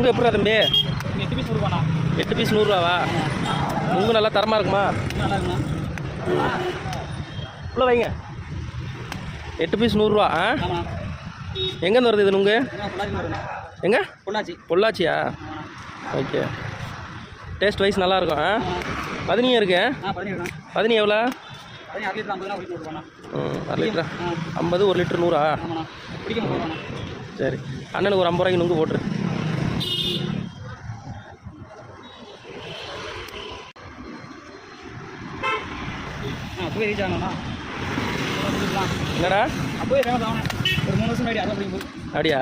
நுங்கு எப்படிடா தம்பி? 8 பீஸ் ரூபாண்ணா. 8 பீஸ் 100 ரூபாவா? நுங்கு நல்லா தரமாக இருக்குமா? நல்லா இருக்குண்ணா. உள்ள வைங்க. 8 பீஸ் 100 ரூபா. ஆமாம். எங்கேருந்து வருது இது நுங்கு? எங்கே? பொள்ளாச்சி. பொள்ளாச்சியா? ஓகே. டேஸ்ட் வைஸ் நல்லாயிருக்கும். பதினியும் இருக்கு. பதினி எவ்வளோ? 1 லிட்டரா? 50, 1 லிட்டர் 100. சரி, அண்ணனுக்கு ஒரு 50 ரூபாய்க்கு நுங்கு போட்டுரு. என்னடா ஒரு 3 வருஷம் அப்படியா?